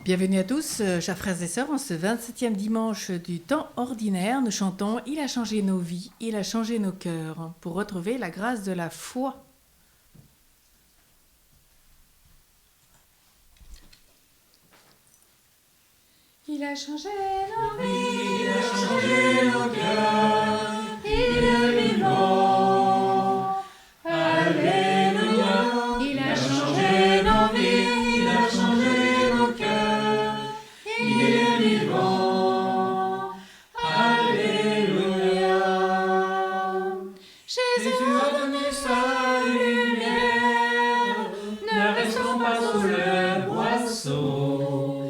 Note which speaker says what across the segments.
Speaker 1: Bienvenue à tous, chers frères et sœurs, en ce 27e dimanche du temps ordinaire, nous chantons « Il a changé nos vies, il a changé nos cœurs » pour retrouver la grâce de la foi. Il a changé nos vies,
Speaker 2: il a changé nos cœurs, il est vivant. Alléluia, il a changé nos vies, il a changé nos cœurs, il est vivant. Alléluia. Jésus a donné sa lumière, ne restons pas sous le boisseau.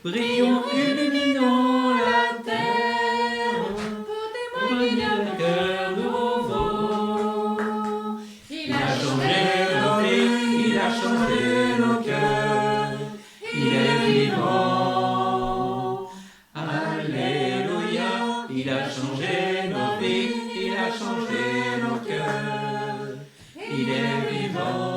Speaker 2: Brillons, illuminons la terre pour témoigner d'un cœur nouveau. Il a changé nos vies, il a changé nos cœurs, il est vivant. Alléluia, il a changé nos vies, il a changé nos cœurs, il est vivant.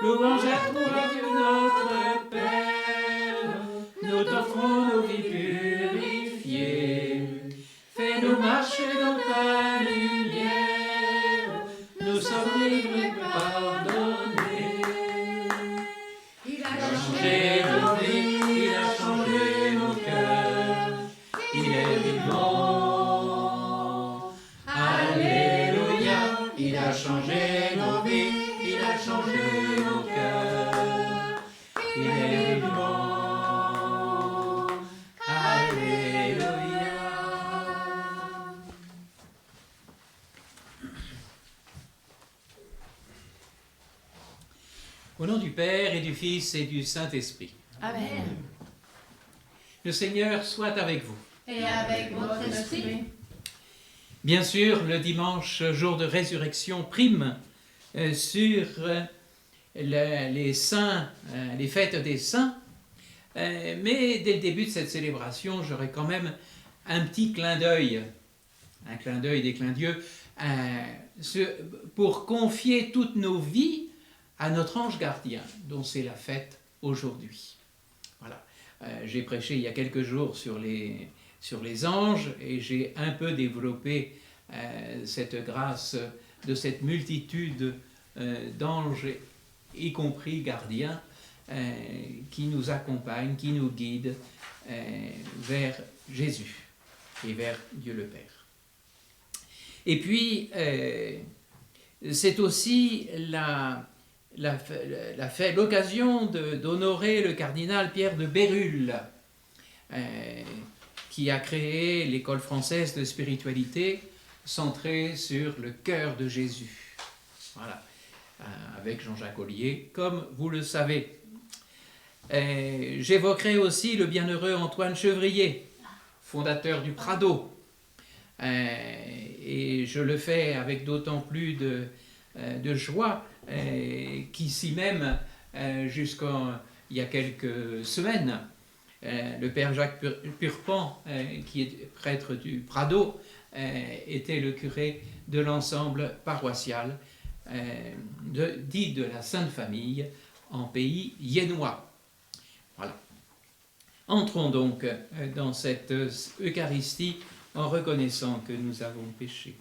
Speaker 2: Louange à toi, Dieu notre Père, nous t'offrons nos vies purifiées. Fais-nous marcher dans ta lumière, nous sommes libres et pardonnés. Il a changé nos vies, il a changé nos cœurs, il est vivant. Alléluia, il a changé nos vies, il a changé nos cœurs, il est vivant. Alléluia.
Speaker 3: Au nom du Père et du Fils et du Saint-Esprit.
Speaker 1: Amen.
Speaker 3: Le Seigneur soit avec vous.
Speaker 4: Et avec votre esprit.
Speaker 3: Bien sûr, le dimanche, jour de résurrection, prime sur les saints, les fêtes des saints. Mais dès le début de cette célébration, j'aurais quand même un petit clin d'œil, un clin d'œil des clins d'yeux, pour confier toutes nos vies à notre ange gardien, dont c'est la fête aujourd'hui. Voilà. J'ai prêché il y a quelques jours sur les anges et j'ai un peu développé cette grâce de cette multitude d'anges, y compris gardiens, qui nous accompagnent, qui nous guident vers Jésus et vers Dieu le Père. Et puis, c'est aussi l'occasion d'honorer le cardinal Pierre de Bérulle, qui a créé l'école française de spiritualité centrée sur le cœur de Jésus. Voilà, avec Jean-Jacques Ollier, comme vous le savez. J'évoquerai aussi le bienheureux Antoine Chevrier, fondateur du Prado. Et je le fais avec d'autant plus de joie qu'ici même, jusqu'il y a quelques semaines, le père Jacques Purpan, qui est prêtre du Prado, était le curé de l'ensemble paroissial dit de la Sainte Famille en pays yénois. Voilà. Entrons donc dans cette Eucharistie en reconnaissant que nous avons péché.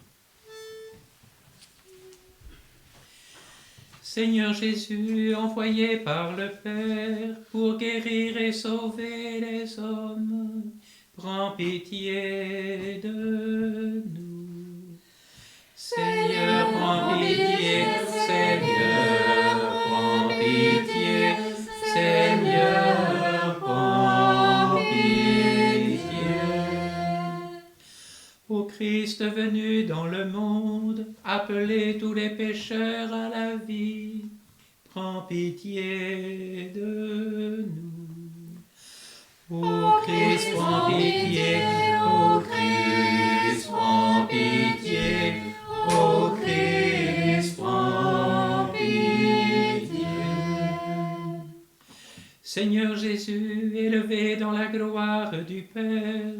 Speaker 3: Seigneur Jésus, envoyé par le Père pour guérir et sauver les hommes, prends pitié de nous. Seigneur, prends pitié, Seigneur, prends pitié, Seigneur, prends pitié. Ô Christ venu dans le monde, appelez tous les pécheurs à la vie, prends pitié de nous. Ô Christ, prends pitié, ô Christ, prends pitié, ô Christ, prends pitié. Seigneur Jésus, élevé dans la gloire du Père,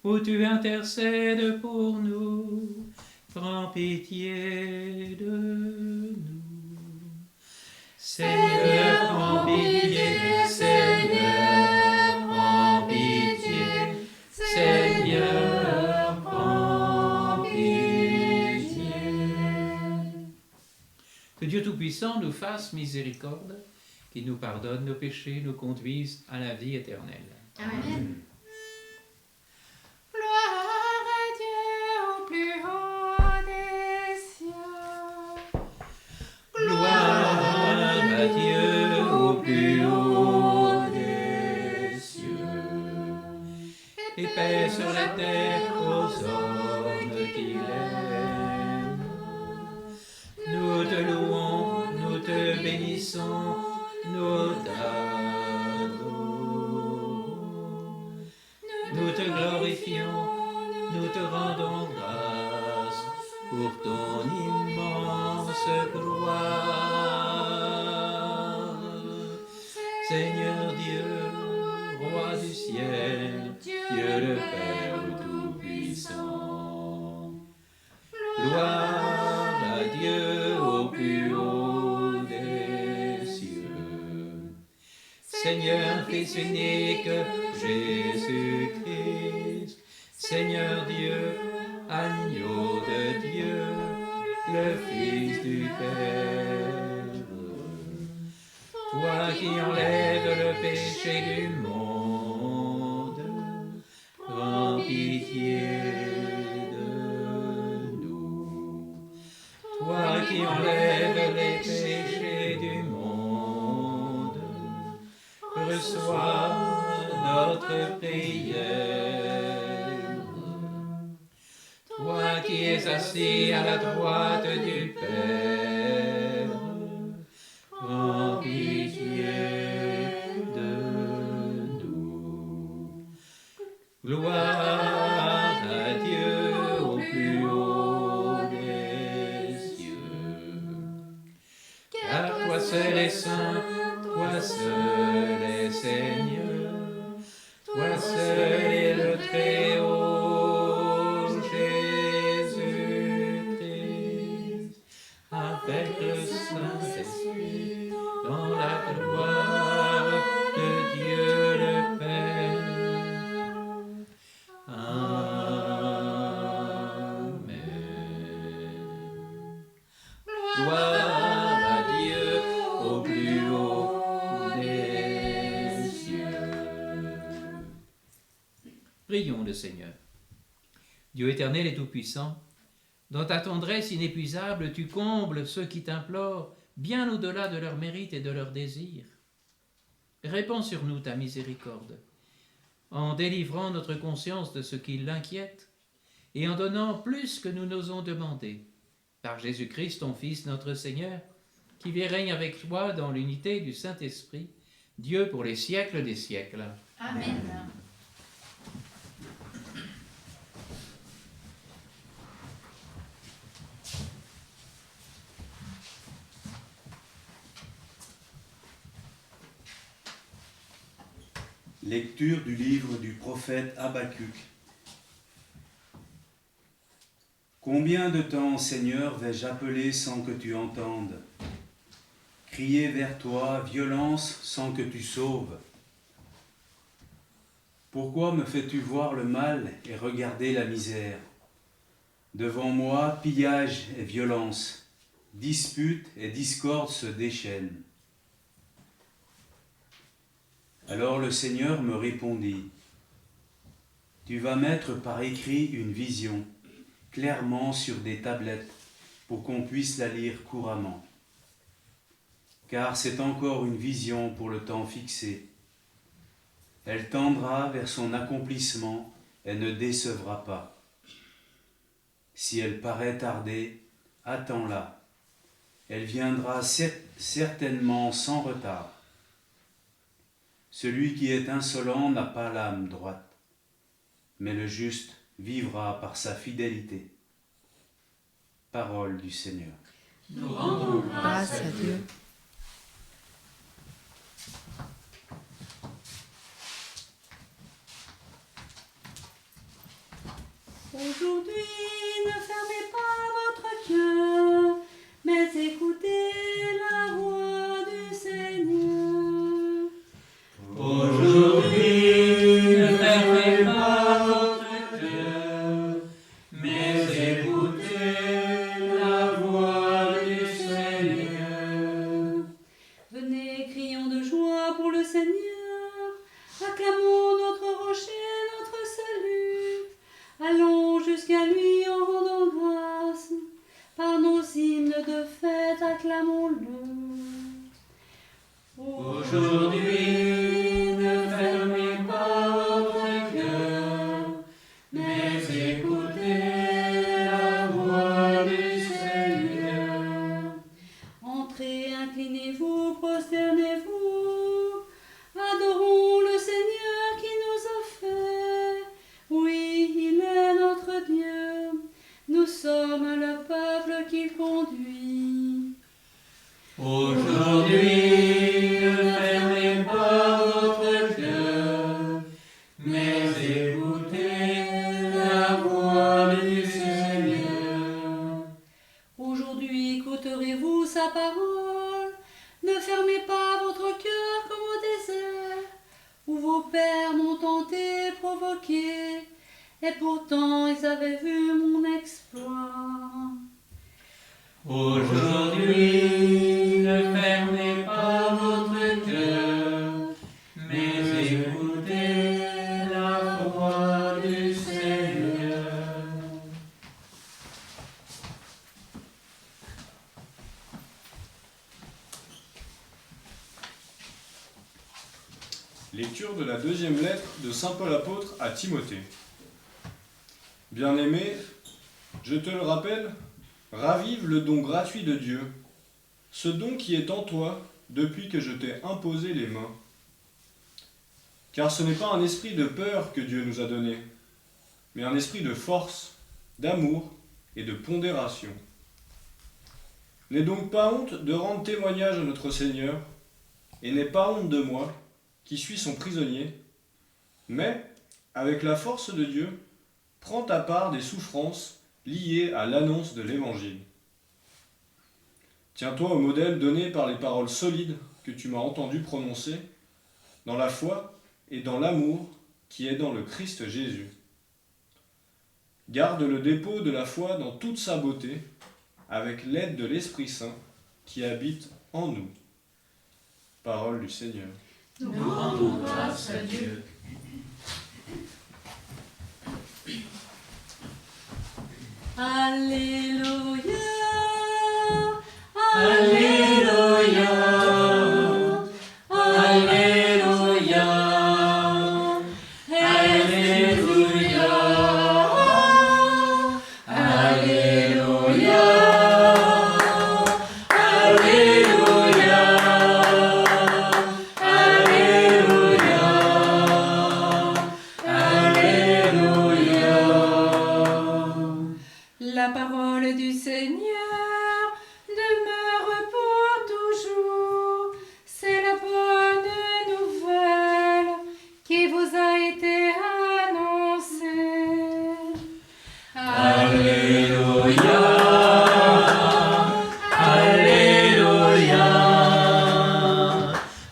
Speaker 3: où tu intercèdes pour nous, prends pitié de nous. Seigneur, prends pitié. Seigneur, prends pitié. Seigneur, prends pitié. Que Dieu Tout-Puissant nous fasse miséricorde, qu'il nous pardonne nos péchés, nous conduise à la vie éternelle.
Speaker 4: Amen.
Speaker 1: Gloire à Dieu au plus haut des cieux.
Speaker 3: Gloire à Dieu au plus haut des cieux. Et paix sur la terre aux hommes qu'il aime. Nous te louons, nous te bénissons, nous t'adorons. Nous te glorifions, nous te rendons grâce pour ton immense gloire. Seigneur Dieu, Roi du ciel, Dieu le Père Tout-Puissant. Gloire à Dieu au plus haut des cieux. Seigneur Fils unique, Jésus-Christ, Seigneur Dieu, agneau de Dieu, le Fils du Père. Toi qui enlèves le péché du monde, prends pitié de nous. Toi qui enlèves les péchés du monde, reçois notre prière. Toi qui es assis à la droite du Père, prends pitié de nous. Gloire à Dieu au plus haut des cieux. Car toi seul es saint, toi seul es Seigneur, toi seul est le Très-Haut, Jésus-Christ, avec le Saint-Esprit, dans la gloire de Dieu le Père. Amen. Gloire à Dieu au plus haut des cieux. Prions le Seigneur. Dieu éternel et tout-puissant, dans ta tendresse inépuisable, tu combles ceux qui t'implorent bien au-delà de leurs mérites et de leurs désirs. Répands sur nous ta miséricorde, en délivrant notre conscience de ce qui l'inquiète et en donnant plus que nous n'osons demander, par Jésus-Christ, ton Fils, notre Seigneur, qui vit et règne avec toi dans l'unité du Saint-Esprit, Dieu pour les siècles des siècles.
Speaker 4: Amen.
Speaker 5: Lecture du livre du prophète Habacuc. Combien de temps, Seigneur, vais-je appeler sans que tu entendes? Crier vers toi, violence, sans que tu sauves? Pourquoi me fais-tu voir le mal et regarder la misère? Devant moi, pillage et violence, dispute et discorde se déchaînent. Alors le Seigneur me répondit, « Tu vas mettre par écrit une vision, clairement sur des tablettes, pour qu'on puisse la lire couramment. Car c'est encore une vision pour le temps fixé. Elle tendra vers son accomplissement et ne décevra pas. Si elle paraît tarder, attends-la. Elle viendra certainement sans retard. Celui qui est insolent n'a pas l'âme droite, mais le juste vivra par sa fidélité. » Parole du Seigneur.
Speaker 2: Nous rendons
Speaker 1: Grâce à Dieu.
Speaker 6: Aujourd'hui, ne fermez pas votre cœur, mais écoutez la voix du
Speaker 2: écoutez la voix du Seigneur.
Speaker 6: Aujourd'hui écouterez-vous sa parole. Ne fermez pas votre cœur comme au désert, où vos pères m'ont tenté, provoqué, et pourtant ils avaient vu mon exploit.
Speaker 2: Aujourd'hui, ne fermez pas votre cœur, mais écoutez la voix du Seigneur.
Speaker 7: Lecture de la deuxième lettre de saint Paul apôtre à Timothée. Bien-aimé, je te le rappelle, ravive le don gratuit de Dieu, ce don qui est en toi depuis que je t'ai imposé les mains. Car ce n'est pas un esprit de peur que Dieu nous a donné, mais un esprit de force, d'amour et de pondération. N'aie donc pas honte de rendre témoignage à notre Seigneur, et n'aie pas honte de moi, qui suis son prisonnier, mais, avec la force de Dieu, prends ta part des souffrances liées à l'annonce de l'Évangile. Tiens-toi au modèle donné par les paroles solides que tu m'as entendu prononcer, dans la foi et dans l'amour qui est dans le Christ Jésus. Garde le dépôt de la foi dans toute sa beauté, avec l'aide de l'Esprit Saint qui habite en nous. Parole du Seigneur.
Speaker 2: Nous rendons grâce à Dieu.
Speaker 6: Alléluia,
Speaker 2: Alléluia, Alléluia, Alléluia, Alléluia, Alléluia, Alléluia, Alléluia.
Speaker 1: La parole du Seigneur demeure pour toujours. C'est la bonne nouvelle qui vous a été annoncée.
Speaker 2: Alléluia, Alléluia,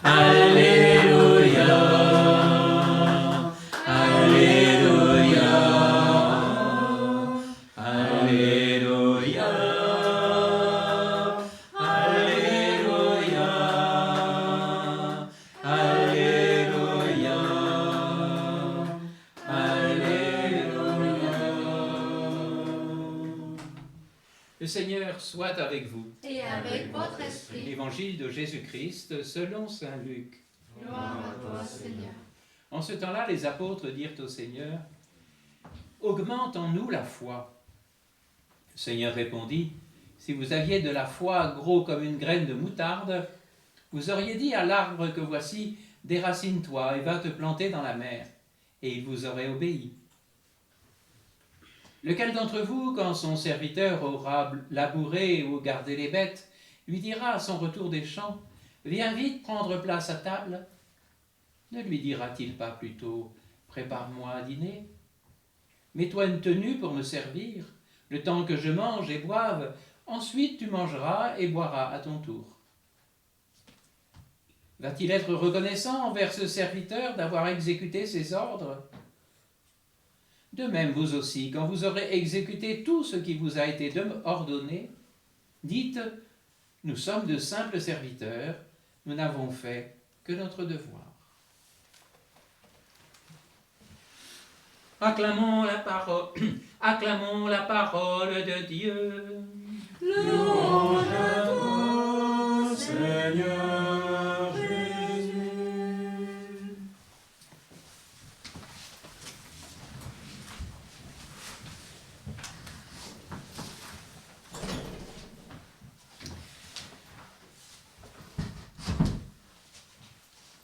Speaker 2: Alléluia, Alléluia, Alléluia, Alléluia, Alléluia, Alléluia.
Speaker 3: Le Seigneur soit avec vous.
Speaker 4: Et avec votre esprit.
Speaker 3: L'évangile de Jésus-Christ selon saint Luc.
Speaker 4: Gloire à toi, Seigneur.
Speaker 3: En ce temps-là, les apôtres dirent au Seigneur, « Augmente en nous la foi. » Le Seigneur répondit, « Si vous aviez de la foi gros comme une graine de moutarde, vous auriez dit à l'arbre que voici, déracine-toi et va te planter dans la mer, et il vous aurait obéi. Lequel d'entre vous, quand son serviteur aura labouré ou gardé les bêtes, lui dira à son retour des champs, « Viens vite prendre place à table » ne lui dira-t-il pas plutôt « Prépare-moi à dîner » ? Mets-toi une tenue pour me servir, le temps que je mange et boive, ensuite tu mangeras et boiras à ton tour. Va-t-il être reconnaissant envers ce serviteur d'avoir exécuté ses ordres ? De même, vous aussi, quand vous aurez exécuté tout ce qui vous a été ordonné, dites « Nous sommes de simples serviteurs, nous n'avons fait que notre devoir. » Acclamons la parole de Dieu.
Speaker 6: louange à
Speaker 7: toi, Seigneur Jésus.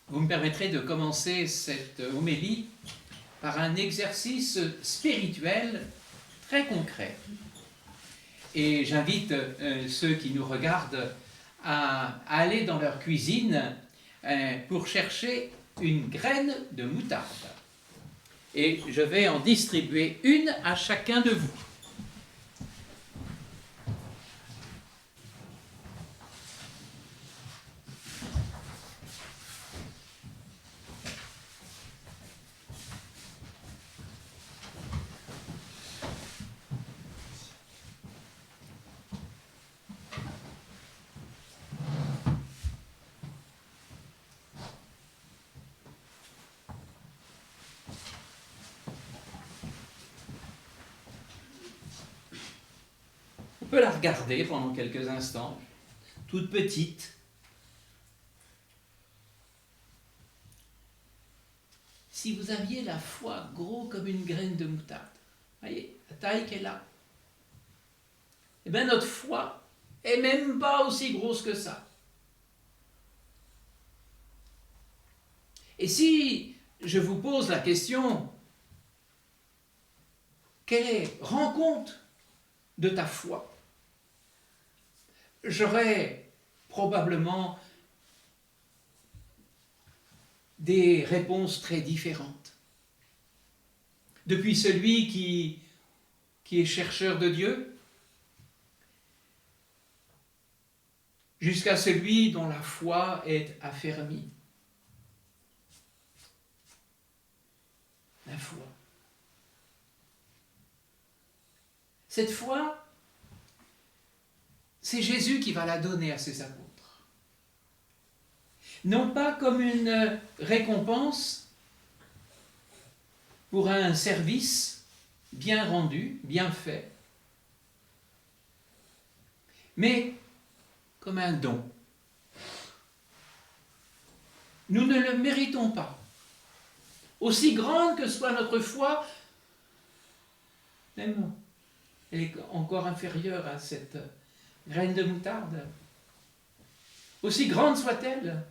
Speaker 3: Vous me permettrez de commencer cette homélie par un exercice spirituel très concret. Et j'invite ceux qui nous regardent à aller dans leur cuisine pour chercher une graine de moutarde. et je vais en distribuer une à chacun de vous. On peut la regarder pendant quelques instants, toute petite. Si vous aviez la foi gros comme une graine de moutarde, voyez, la taille qu'elle a, eh bien notre foi est même pas aussi grosse que ça. Et si je vous pose la question, rends compte de ta foi, j'aurais probablement des réponses très différentes. Depuis celui qui est chercheur de Dieu, jusqu'à celui dont la foi est affermie. La foi. Cette foi, c'est Jésus qui va la donner à ses apôtres. Non pas comme une récompense pour un service bien rendu, bien fait, mais comme un don. Nous ne le méritons pas. Aussi grande que soit notre foi, même elle est encore inférieure à cette graine de moutarde. Aussi grande soit-elle,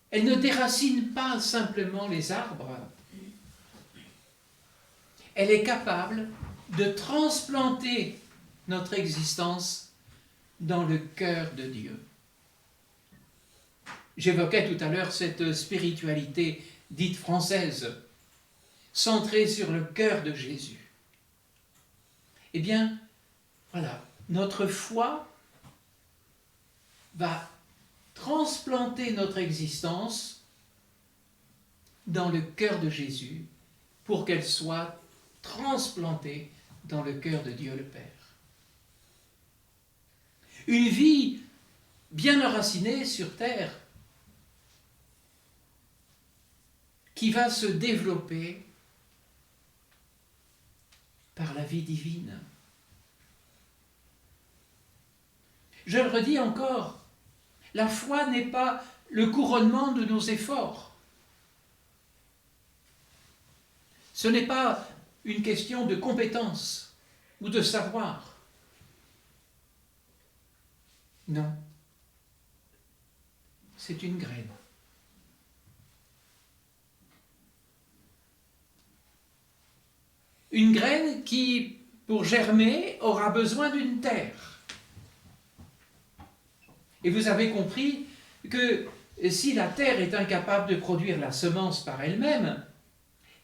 Speaker 3: elle ne déracine pas simplement les arbres. Elle est capable de transplanter notre existence dans le cœur de Dieu. J'évoquais tout à l'heure cette spiritualité dite française, centrée sur le cœur de Jésus. Eh bien, voilà, notre foi va transplanter notre existence dans le cœur de Jésus pour qu'elle soit transplantée dans le cœur de Dieu le Père. Une vie bien enracinée sur terre qui va se développer par la vie divine. Je le redis encore, la foi n'est pas le couronnement de nos efforts. Ce n'est pas une question de compétence ou de savoir. Non, c'est une graine. Une graine qui, pour germer, aura besoin d'une terre. Et vous avez compris que si la terre est incapable de produire la semence par elle-même,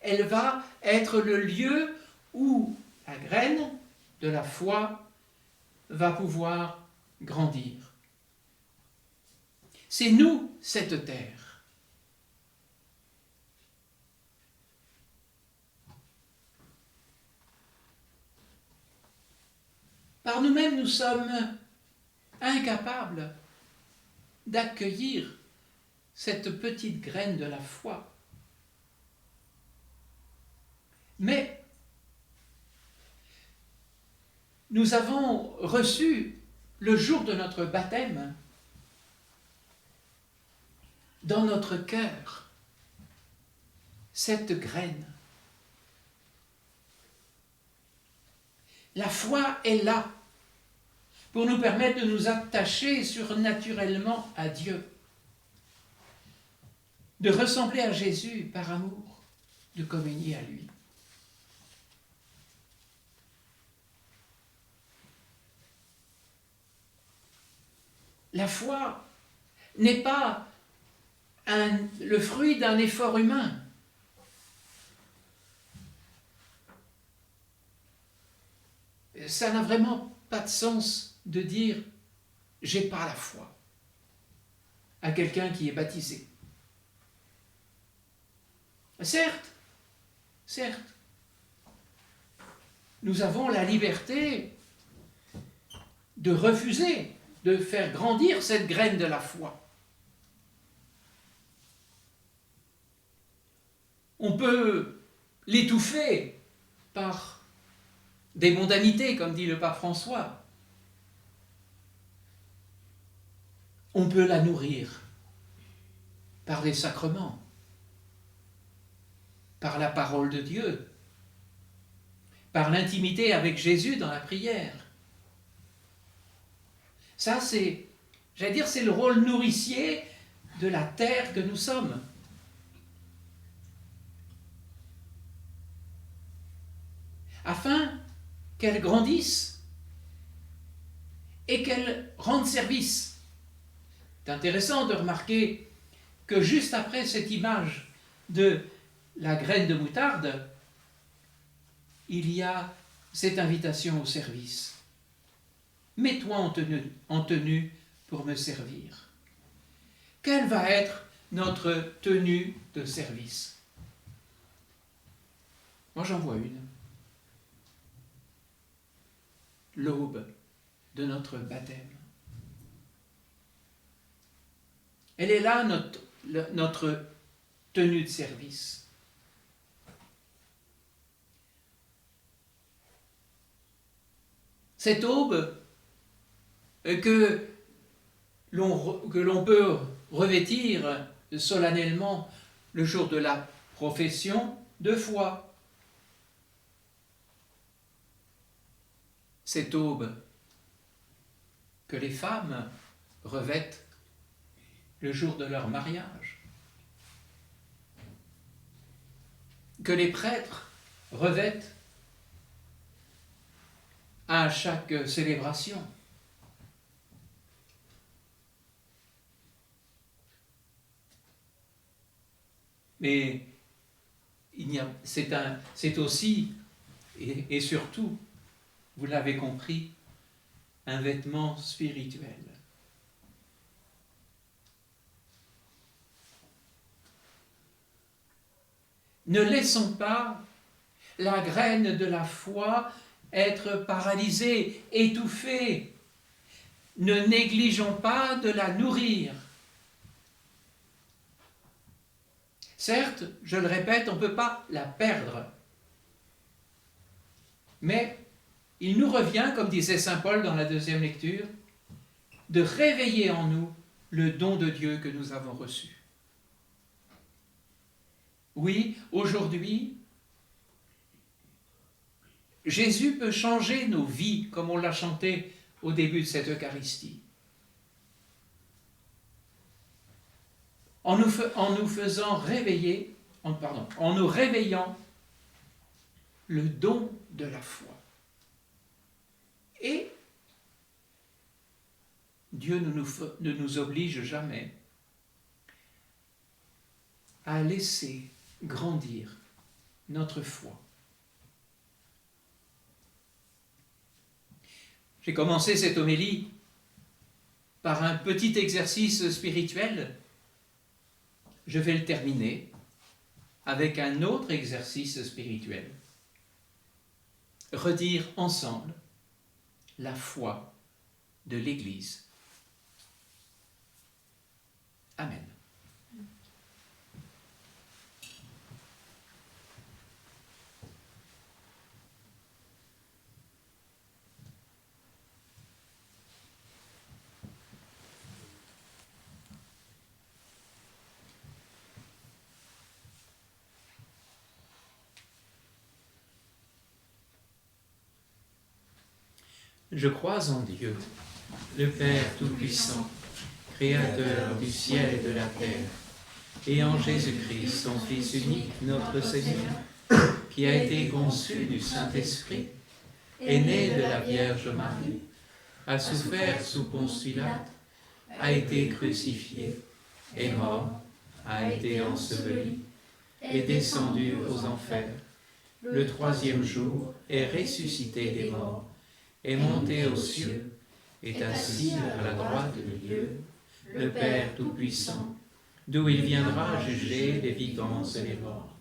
Speaker 3: elle va être le lieu où la graine de la foi va pouvoir grandir. C'est nous, cette terre. Par nous-mêmes, nous sommes incapables d'accueillir cette petite graine de la foi. Mais nous avons reçu, le jour de notre baptême, dans notre cœur, cette graine. La foi est là pour nous permettre de nous attacher surnaturellement à Dieu, de ressembler à Jésus par amour, de communier à lui. La foi n'est pas le fruit d'un effort humain. Ça n'a vraiment pas de sens de dire « j'ai pas la foi » à quelqu'un qui est baptisé. Certes, nous avons la liberté de refuser de faire grandir cette graine de la foi. On peut l'étouffer par des mondanités, comme dit le pape François. On peut la nourrir par des sacrements, par la parole de Dieu, par l'intimité avec Jésus dans la prière. Ça, c'est le rôle nourricier de la terre que nous sommes. Afin qu'elle grandisse et qu'elle rende service. C'est intéressant de remarquer que juste après cette image de la graine de moutarde, il y a cette invitation au service. Mets-toi en tenue pour me servir. Quelle va être notre tenue de service? Moi, j'en vois une. L'aube de notre baptême. Elle est là, notre tenue de service. Cette aube que l'on peut revêtir solennellement le jour de la profession de foi. Cette aube que les femmes revêtent le jour de leur mariage, que les prêtres revêtent à chaque célébration. Mais c'est aussi et surtout, vous l'avez compris, un vêtement spirituel. Ne laissons pas la graine de la foi être paralysée, étouffée. Ne négligeons pas de la nourrir. Certes, je le répète, on ne peut pas la perdre. Mais il nous revient, comme disait saint Paul dans la deuxième lecture, de réveiller en nous le don de Dieu que nous avons reçu. Oui, aujourd'hui, Jésus peut changer nos vies, comme on l'a chanté au début de cette Eucharistie. En nous réveillant le don de la foi. Et Dieu ne nous oblige jamais à laisser grandir notre foi. J'ai commencé cette homélie par un petit exercice spirituel. Je vais le terminer avec un autre exercice spirituel. Redire ensemble la foi de l'Église. Amen. Je crois en Dieu, le Père Tout-Puissant, Créateur du ciel et de la terre, et en Jésus-Christ, son Fils unique, notre Seigneur, qui a été conçu du Saint-Esprit, est né de la Vierge Marie, a souffert sous Ponce Pilate, a été crucifié, est mort,
Speaker 2: a été enseveli, est descendu aux enfers. Le troisième jour est ressuscité des morts, est monté aux cieux, est assis à la droite de Dieu, le Père Tout-Puissant, d'où il viendra juger les vivants et les morts.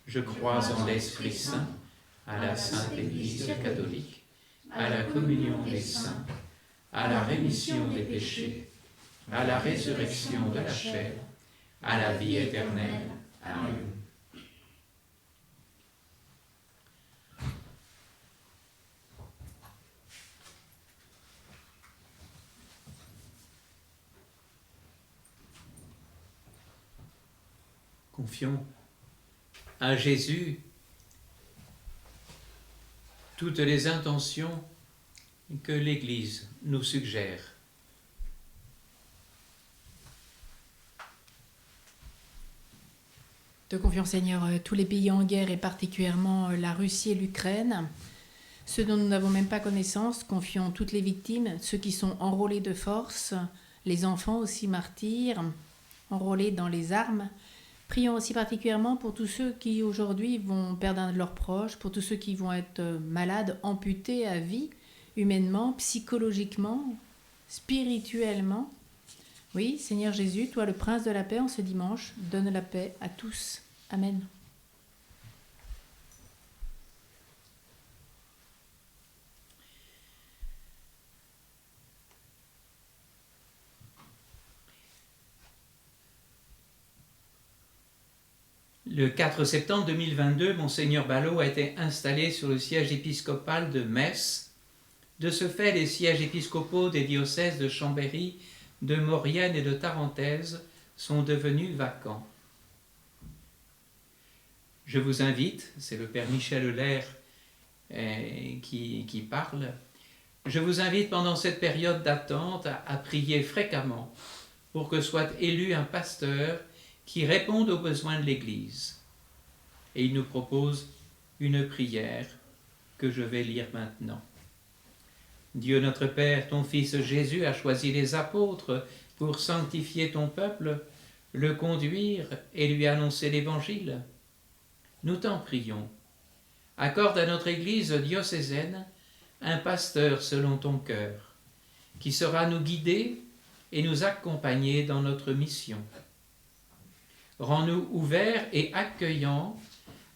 Speaker 2: Je crois en l'Esprit Saint, à la Sainte Église catholique, à la communion des saints, à la rémission des péchés, à la résurrection de la chair, à la vie éternelle. Amen.
Speaker 3: Confions à Jésus toutes les intentions que l'Église nous suggère.
Speaker 1: Te confions, Seigneur, tous les pays en guerre et particulièrement la Russie et l'Ukraine, ceux dont nous n'avons même pas connaissance. Confions toutes les victimes, ceux qui sont enrôlés de force, les enfants aussi martyrs, enrôlés dans les armes. Prions aussi particulièrement pour tous ceux qui aujourd'hui vont perdre un de leurs proches, pour tous ceux qui vont être malades, amputés à vie, humainement, psychologiquement, spirituellement. Oui, Seigneur Jésus, toi le Prince de la paix, en ce dimanche, donne la paix à tous. Amen.
Speaker 3: Le 4 septembre 2022, Monseigneur Ballot a été installé sur le siège épiscopal de Metz. De ce fait, les sièges épiscopaux des diocèses de Chambéry, de Maurienne et de Tarentaise sont devenus vacants. Je vous invite, c'est le Père Michel Euler qui parle, je vous invite pendant cette période d'attente à prier fréquemment pour que soit élu un pasteur qui réponde aux besoins de l'Église. Et il nous propose une prière que je vais lire maintenant. Dieu notre Père, ton Fils Jésus a choisi les apôtres pour sanctifier ton peuple, le conduire et lui annoncer l'Évangile. Nous t'en prions. Accorde à notre Église diocésaine un pasteur selon ton cœur, qui saura nous guider et nous accompagner dans notre mission. Rends-nous ouverts et accueillants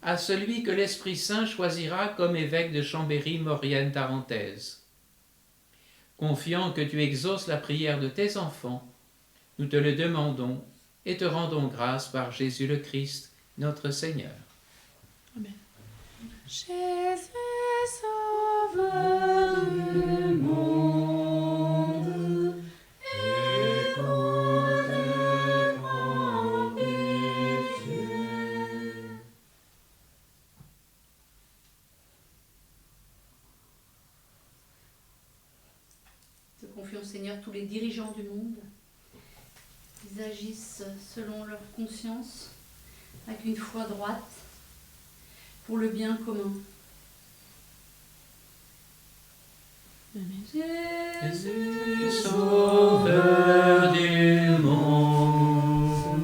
Speaker 3: à celui que l'Esprit Saint choisira comme évêque de Chambéry, Maurienne, Tarentaise. Confiant que tu exauces la prière de tes enfants, nous te le demandons et te rendons grâce par Jésus le Christ, notre Seigneur.
Speaker 1: Amen. Jésus, sauveur du monde, écoute et prends pitié.
Speaker 6: Te confions, Seigneur, tous les dirigeants du monde. Ils agissent selon leur conscience, avec une foi droite, pour le bien commun.
Speaker 1: Amen.
Speaker 3: Jésus, sauveur du monde,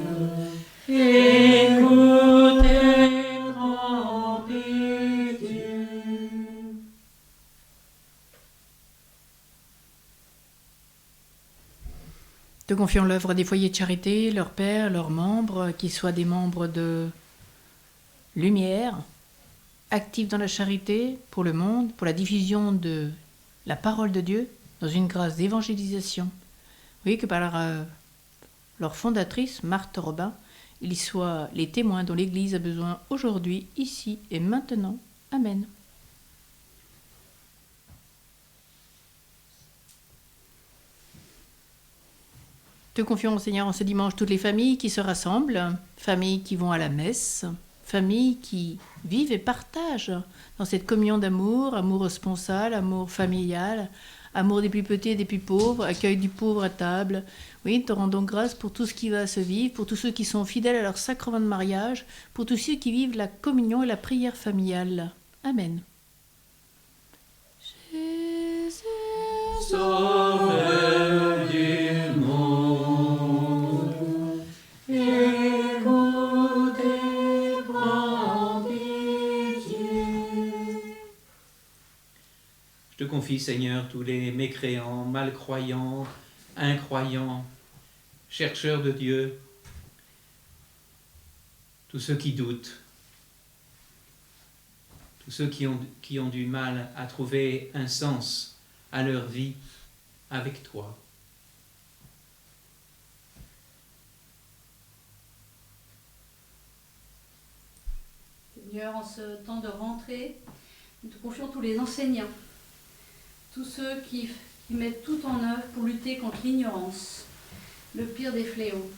Speaker 3: écoute et prends pitié.
Speaker 1: Te confions l'œuvre des foyers de charité, leurs pères, leurs membres, qu'ils soient des membres de lumière, actifs dans la charité pour le monde, pour la diffusion de la parole de Dieu, dans une grâce d'évangélisation. Oui, que par leur fondatrice, Marthe Robin, ils soient les témoins dont l'Église a besoin aujourd'hui, ici et maintenant. Amen. Te confions, Seigneur, en ce dimanche toutes les familles qui se rassemblent, familles qui vont à la messe, familles qui vivent et partagent dans cette communion d'amour, amour responsable, amour familial, amour des plus petits et des plus pauvres, accueil du pauvre à table. Oui, te rendons grâce pour tout ce qui va se vivre, pour tous ceux qui sont fidèles à leur sacrement de mariage, pour tous ceux qui vivent la communion et la prière familiale. Amen. Jésus,
Speaker 3: Sauveur du monde, Je te confie, Seigneur, tous les mécréants, malcroyants, incroyants, chercheurs de Dieu, tous ceux qui doutent, tous ceux qui ont du mal à trouver un sens à leur vie avec toi.
Speaker 6: Seigneur, en ce temps de rentrée, nous te confions tous les enseignants, tous ceux qui mettent tout en œuvre pour lutter contre l'ignorance, le pire des fléaux.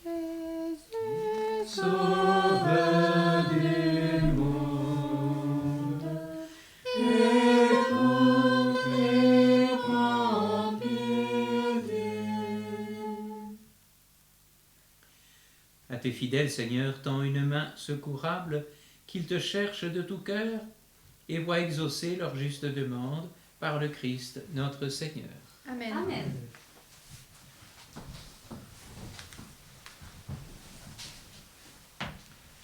Speaker 2: Jésus, Sauveur du monde, écoute et prends pitié.
Speaker 3: À tes fidèles, Seigneur, tends une main secourable, qu'ils te cherchent de tout cœur et voient exaucer leur juste demande par le Christ, notre Seigneur.
Speaker 1: Amen.
Speaker 6: Amen.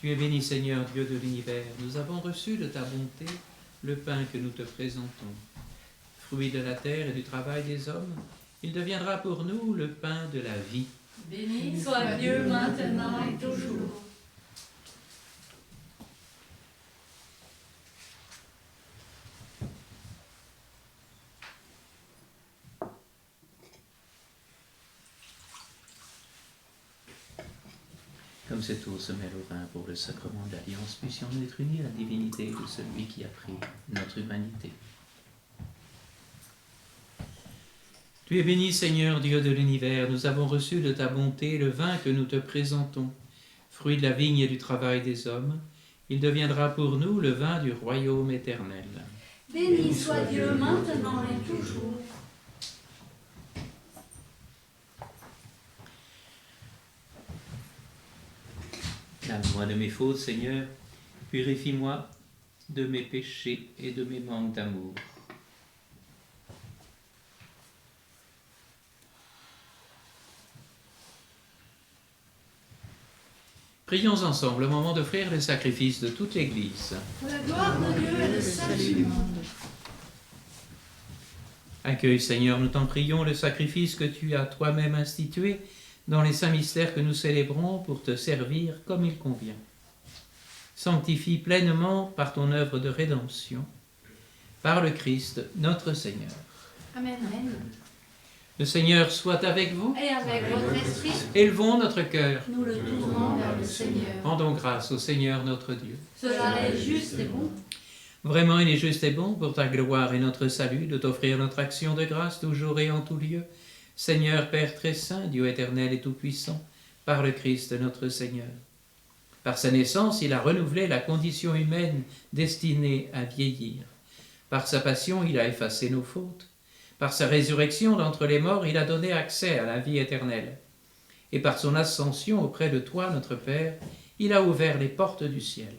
Speaker 3: Tu es béni, Seigneur, Dieu de l'univers. Nous avons reçu de ta bonté le pain que nous te présentons. Fruit de la terre et du travail des hommes, il deviendra pour nous le pain de la vie.
Speaker 6: Béni soit Dieu maintenant et toujours.
Speaker 3: Comme cette eau se mêle au vin pour le sacrement de l'Alliance, puissions-nous être unis à la divinité de celui qui a pris notre humanité. Tu es béni, Seigneur, Dieu de l'univers. Nous avons reçu de ta bonté le vin que nous te présentons. Fruit de la vigne et du travail des hommes, il deviendra pour nous le vin du royaume éternel.
Speaker 6: Béni soit Dieu maintenant et toujours.
Speaker 3: Lave-moi de mes fautes, Seigneur, purifie-moi de mes péchés et de mes manques d'amour. Prions ensemble au moment d'offrir le sacrifice de toute l'Église.
Speaker 6: Pour la gloire de Dieu et le salut du monde.
Speaker 3: Accueille, Seigneur, nous t'en prions, le sacrifice que tu as toi-même institué dans les saints mystères que nous célébrons pour te servir comme il convient. Sanctifie pleinement par ton œuvre de rédemption, par le Christ notre Seigneur.
Speaker 1: Amen.
Speaker 6: Amen.
Speaker 3: Le Seigneur soit avec vous.
Speaker 6: Et avec votre esprit,
Speaker 3: Élevons notre cœur.
Speaker 6: nous le tournons vers le Seigneur.
Speaker 3: Rendons grâce au Seigneur notre Dieu.
Speaker 6: Cela est juste et bon.
Speaker 3: Vraiment, il est juste et bon pour ta gloire et notre salut de t'offrir notre action de grâce toujours et en tout lieu. Seigneur, Père très saint, Dieu éternel et tout-puissant, par le Christ notre Seigneur. Par sa naissance, il a renouvelé la condition humaine destinée à vieillir. Par sa passion, il a effacé nos fautes. Par sa résurrection d'entre les morts, il a donné accès à la vie éternelle. Et par son ascension auprès de toi, notre Père, il a ouvert les portes du ciel.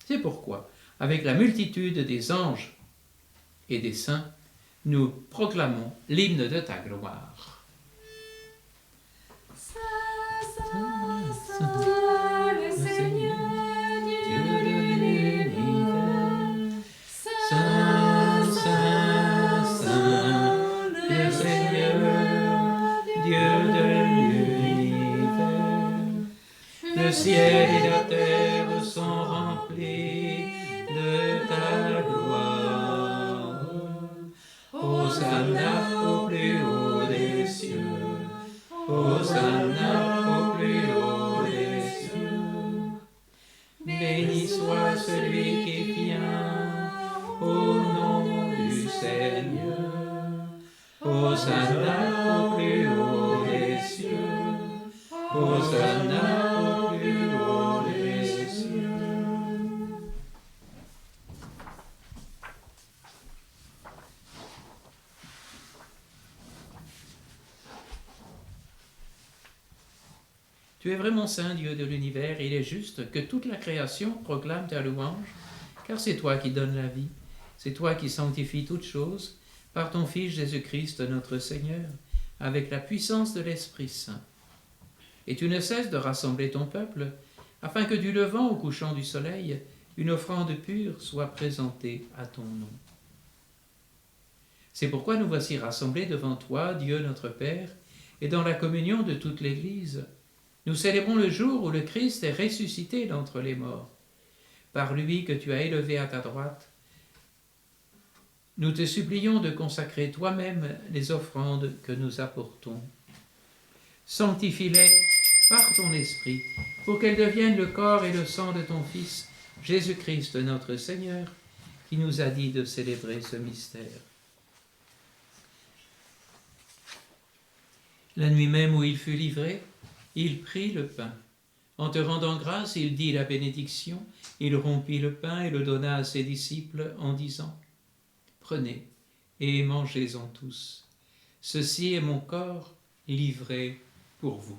Speaker 3: C'est pourquoi, avec la multitude des anges et des saints, nous proclamons l'hymne de ta gloire.
Speaker 6: Le Seigneur, Dieu de l'univers.
Speaker 3: Saint, Saint, Saint, le Seigneur, Dieu de l'univers. Le ciel et la terre sont remplis de ta gloire. Hosanna au plus haut des cieux. Hosanna au plus haut des cieux. Béni soit celui qui vient au nom du Seigneur. Hosanna au plus haut des cieux. Hosanna au plus haut des cieux. Tu es vraiment saint, Dieu de l'univers, et il est juste que toute la création proclame ta louange, car c'est toi qui donnes la vie, c'est toi qui sanctifies toutes choses, par ton Fils Jésus-Christ, notre Seigneur, avec la puissance de l'Esprit Saint. Et tu ne cesses de rassembler ton peuple, afin que du levant au couchant du soleil, une offrande pure soit présentée à ton nom. C'est pourquoi nous voici rassemblés devant toi, Dieu notre Père, et dans la communion de toute l'Église, nous célébrons le jour où le Christ est ressuscité d'entre les morts. Par lui que tu as élevé à ta droite, nous te supplions de consacrer toi-même les offrandes que nous apportons. Sanctifie-les par ton esprit, pour qu'elles deviennent le corps et le sang de ton Fils, Jésus-Christ notre Seigneur, qui nous a dit de célébrer ce mystère. La nuit même où il fut livré, il prit le pain. En te rendant grâce, il dit la bénédiction, il rompit le pain et le donna à ses disciples en disant « Prenez et mangez-en tous. Ceci est mon corps livré pour vous. »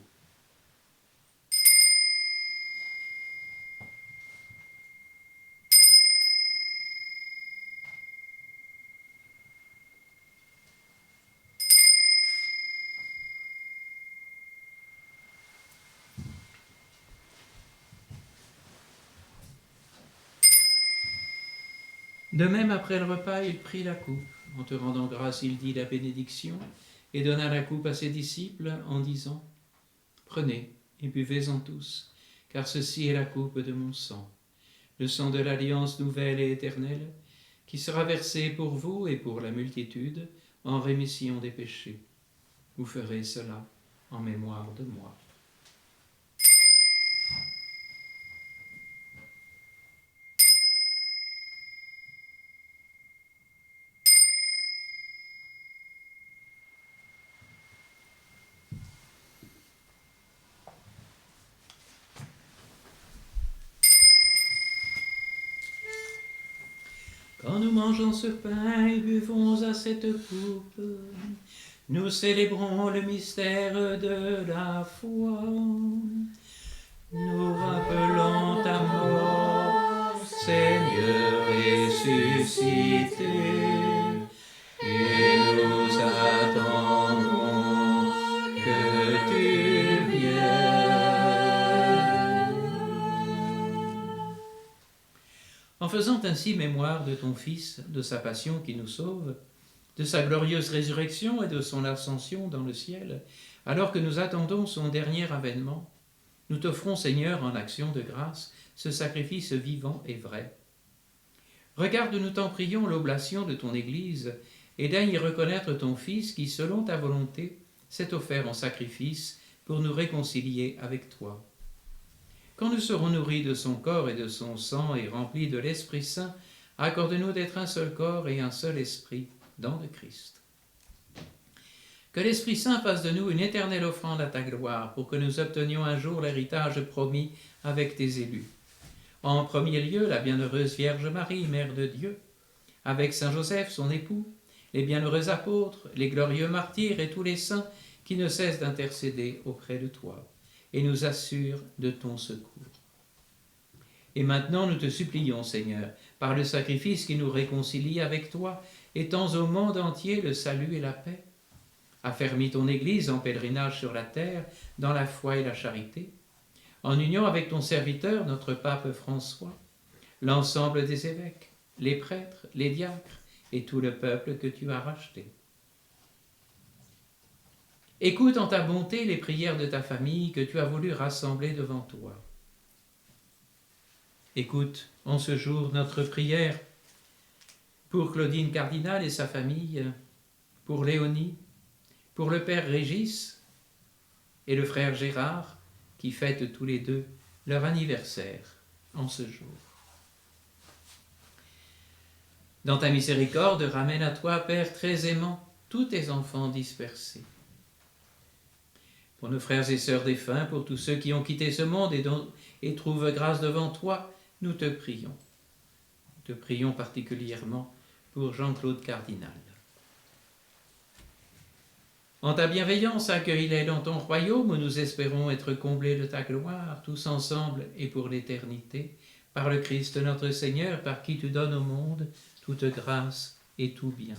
Speaker 3: De même, après le repas, il prit la coupe. En te rendant grâce, il dit la bénédiction et donna la coupe à ses disciples en disant « Prenez et buvez-en tous, car ceci est la coupe de mon sang, le sang de l'alliance nouvelle et éternelle, qui sera versé pour vous et pour la multitude en rémission des péchés. Vous ferez cela en mémoire de moi. » Quand nous mangeons ce pain et buvons à cette coupe, nous célébrons le mystère de la foi. Nous rappelons ta mort, Seigneur ressuscité, et nous attendons que tu viennes. En faisant ainsi mémoire de ton Fils, de sa passion qui nous sauve, de sa glorieuse résurrection et de son ascension dans le ciel, alors que nous attendons son dernier avènement, nous t'offrons, Seigneur, en action de grâce, ce sacrifice vivant et vrai. Regarde, nous t'en prions, l'oblation de ton Église, et daigne y reconnaître ton Fils qui, selon ta volonté, s'est offert en sacrifice pour nous réconcilier avec toi. Quand nous serons nourris de son corps et de son sang et remplis de l'Esprit Saint, accorde-nous d'être un seul corps et un seul esprit dans le Christ. Que l'Esprit Saint fasse de nous une éternelle offrande à ta gloire, pour que nous obtenions un jour l'héritage promis avec tes élus. En premier lieu, la bienheureuse Vierge Marie, Mère de Dieu, avec Saint Joseph, son époux, les bienheureux apôtres, les glorieux martyrs et tous les saints qui ne cessent d'intercéder auprès de toi et nous assurent de ton secours. Et maintenant, nous te supplions, Seigneur, par le sacrifice qui nous réconcilie avec toi, étends au monde entier le salut et la paix. Affermis ton Église en pèlerinage sur la terre, dans la foi et la charité, en union avec ton serviteur, notre pape François, l'ensemble des évêques, les prêtres, les diacres et tout le peuple que tu as racheté. Écoute en ta bonté les prières de ta famille que tu as voulu rassembler devant toi. Écoute en ce jour notre prière pour Claudine Cardinal et sa famille, pour Léonie, pour le père Régis et le frère Gérard, qui fêtent tous les deux leur anniversaire en ce jour. Dans ta miséricorde, ramène à toi, Père très aimant, tous tes enfants dispersés. Pour nos frères et sœurs défunts, pour tous ceux qui ont quitté ce monde et trouvent grâce devant toi, nous te prions. Nous te prions particulièrement pour Jean-Claude Cardinal. En ta bienveillance, accueille-les dans ton royaume où nous espérons être comblés de ta gloire, tous ensemble et pour l'éternité, par le Christ notre Seigneur, par qui tu donnes au monde toute grâce et tout bien.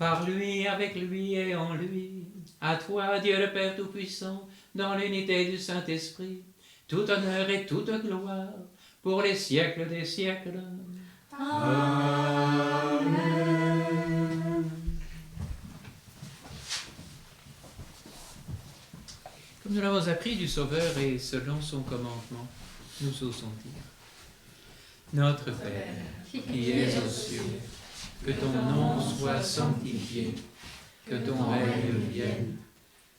Speaker 3: par lui, avec lui et en lui. À toi, Dieu le Père Tout-Puissant, dans l'unité du Saint-Esprit, tout honneur et toute gloire, pour les siècles des siècles.
Speaker 6: Amen.
Speaker 3: Comme nous l'avons appris du Sauveur et selon son commandement, nous osons dire: Notre Père, qui es aux cieux, que ton nom soit sanctifié, que ton règne vienne,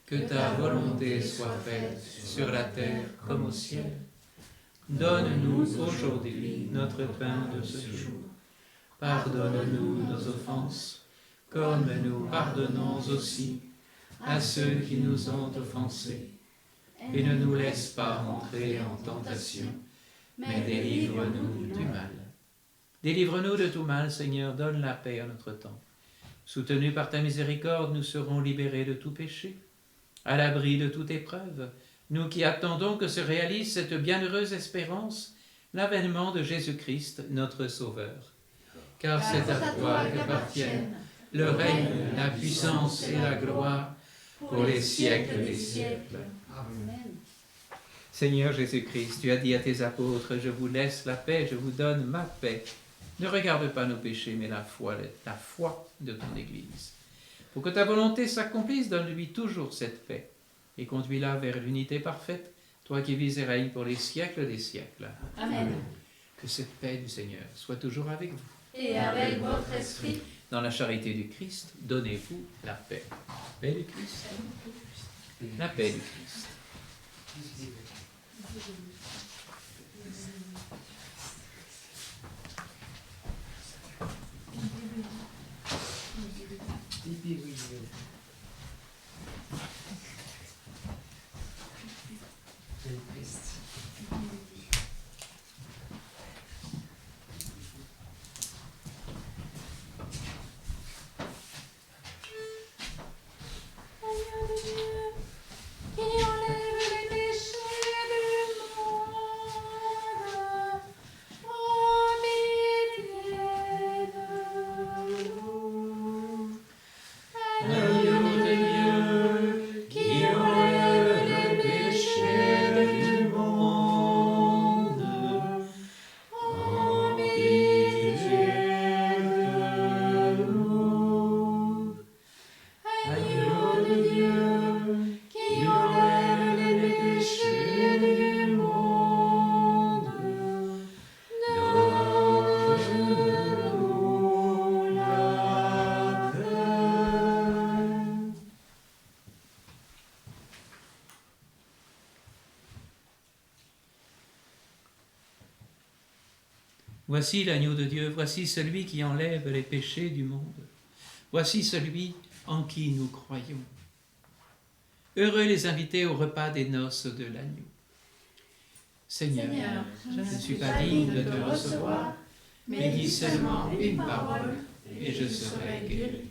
Speaker 3: que ta volonté soit faite sur la terre comme au ciel. Donne-nous aujourd'hui notre pain de ce jour. Pardonne-nous nos offenses, comme nous pardonnons aussi à ceux qui nous ont offensés. Et ne nous laisse pas entrer en tentation, mais délivre-nous du mal. Délivre-nous de tout mal, Seigneur, donne la paix à notre temps. Soutenus par ta miséricorde, nous serons libérés de tout péché, à l'abri de toute épreuve, nous qui attendons que se réalise cette bienheureuse espérance, l'avènement de Jésus-Christ, notre Sauveur. Car c'est à toi qu'appartiennent le règne, la puissance et la gloire pour les siècles des siècles.
Speaker 6: Amen.
Speaker 3: Seigneur Jésus-Christ, tu as dit à tes apôtres: je vous laisse la paix, je vous donne ma paix. Ne regarde pas nos péchés, mais la foi de ton Église. Pour que ta volonté s'accomplisse, donne-lui toujours cette paix et conduis-la vers l'unité parfaite, toi qui vis et règnes pour les siècles des siècles.
Speaker 6: Amen.
Speaker 3: Que cette paix du Seigneur soit toujours avec vous.
Speaker 6: Et avec votre esprit.
Speaker 3: Dans la charité du Christ, donnez-vous la paix. La paix du Christ. La paix du Christ.
Speaker 6: Qui enlève les péchés du monde, ô pitié de nous.
Speaker 3: Agneau de Dieu, qui enlève les péchés du monde, aie pitié de nous. Agneau de Dieu, qui enlève les péchés du monde, donne-nous la paix. Voici l'agneau de Dieu, voici celui qui enlève les péchés du monde. Voici celui en qui nous croyons. Heureux les invités au repas des noces de l'agneau. Seigneur, je ne suis pas digne de te recevoir, mais dis seulement une parole et je serai guéri.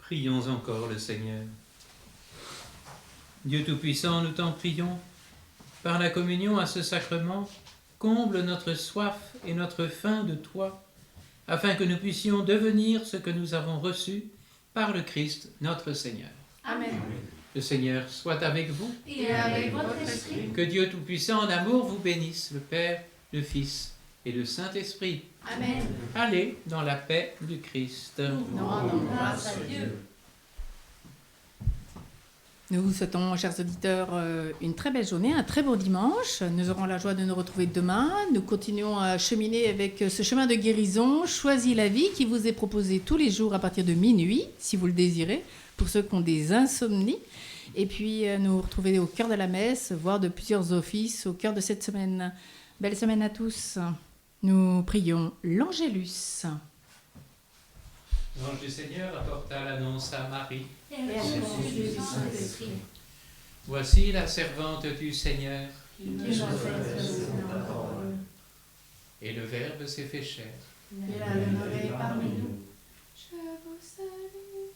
Speaker 3: Prions encore le Seigneur. Dieu Tout-Puissant, nous t'en prions, par la communion à ce sacrement, comble notre soif et notre faim de toi, afin que nous puissions devenir ce que nous avons reçu par le Christ notre Seigneur.
Speaker 4: Amen.
Speaker 3: Le Seigneur soit avec vous.
Speaker 4: Et avec votre esprit.
Speaker 3: Que Dieu Tout-Puissant en amour vous bénisse, le Père, le Fils et le Saint-Esprit.
Speaker 4: Amen.
Speaker 3: Allez dans la paix du Christ.
Speaker 4: Nous rendons grâce à Dieu.
Speaker 1: Nous vous souhaitons, chers auditeurs, une très belle journée, un très bon dimanche. Nous aurons la joie de nous retrouver demain. Nous continuons à cheminer avec ce chemin de guérison, Choisis la vie, qui vous est proposé tous les jours à partir de minuit, si vous le désirez, pour ceux qui ont des insomnies. Et puis, nous retrouver au cœur de la messe, voire de plusieurs offices au cœur de cette semaine. Belle semaine à tous. Nous prions l'Angélus.
Speaker 3: L'ange du Seigneur apporta l'annonce à Marie.
Speaker 4: Et elle reçut du Saint-Esprit.
Speaker 3: Voici la servante du Seigneur.
Speaker 4: Qu'il soit fait selon ta parole.
Speaker 3: Et le Verbe s'est fait chair.
Speaker 4: Il a demeuré parmi nous.
Speaker 1: Je vous salue.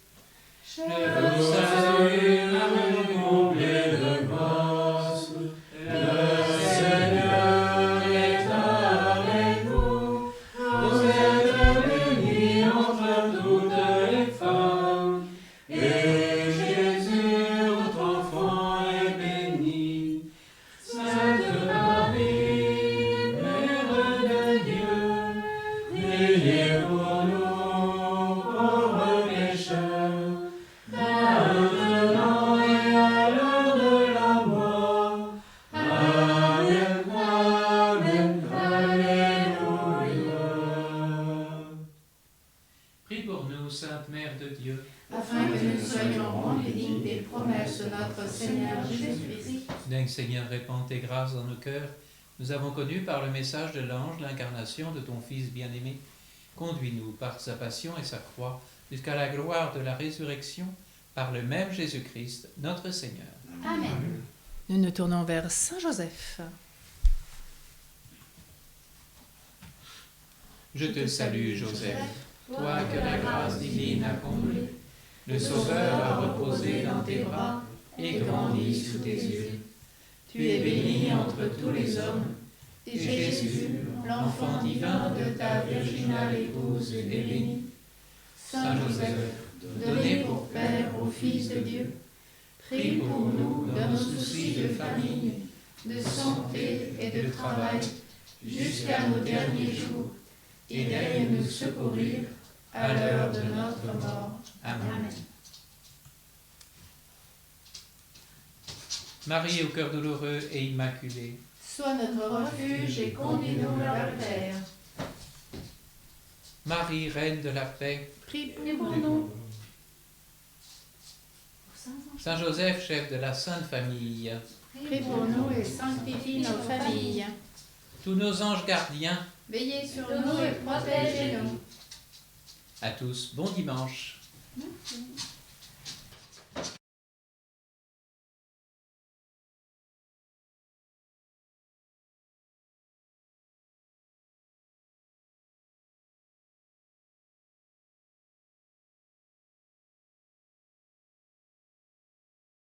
Speaker 2: Je vous salue, Marie, comblée de grâce. Le Seigneur est avec vous. Vous êtes bénie entre toutes les femmes. Et Jésus, votre enfant, est béni. Sainte Marie, Mère de Dieu, priez pour nous, pauvres pécheurs, maintenant et à l'heure de la mort. Amen, amen, alléluia.
Speaker 3: Prie pour nous, Sainte Mère de Dieu,
Speaker 4: Afin que nous soyons rendus dignes des promesses de notre Seigneur Jésus-Christ.
Speaker 3: Soudain, Seigneur, répands tes grâces dans nos cœurs. Nous avons connu par le message de l'ange l'incarnation de ton Fils bien-aimé. Conduis-nous par sa passion et sa croix jusqu'à la gloire de la résurrection par le même Jésus-Christ, notre Seigneur.
Speaker 4: Amen.
Speaker 1: Nous nous tournons vers Saint Joseph.
Speaker 3: Je te salue, Joseph, toi que la grâce divine a comblé. Le Sauveur a reposé dans tes bras et grandi sous tes yeux. Tu es béni entre tous les hommes, et Jésus, l'enfant divin de ta virginale épouse, est béni. Saint Joseph, donné pour Père au Fils de Dieu, prie pour nous dans nos soucis de famille, de santé et de travail, jusqu'à nos derniers jours, et daigne nous secourir à l'heure de notre mort. Amen. Marie au cœur douloureux et immaculé,
Speaker 4: Sois notre refuge et conduis-nous vers la terre.
Speaker 3: Marie, Reine de la paix,
Speaker 1: Prie
Speaker 4: pour nous.
Speaker 3: Saint Joseph, chef de la Sainte Famille,
Speaker 1: Prie pour nous et sanctifie nos familles.
Speaker 3: tous nos anges gardiens,
Speaker 1: Veillez sur
Speaker 4: Nous et protégez-nous.
Speaker 3: à tous, bon dimanche.
Speaker 4: Merci.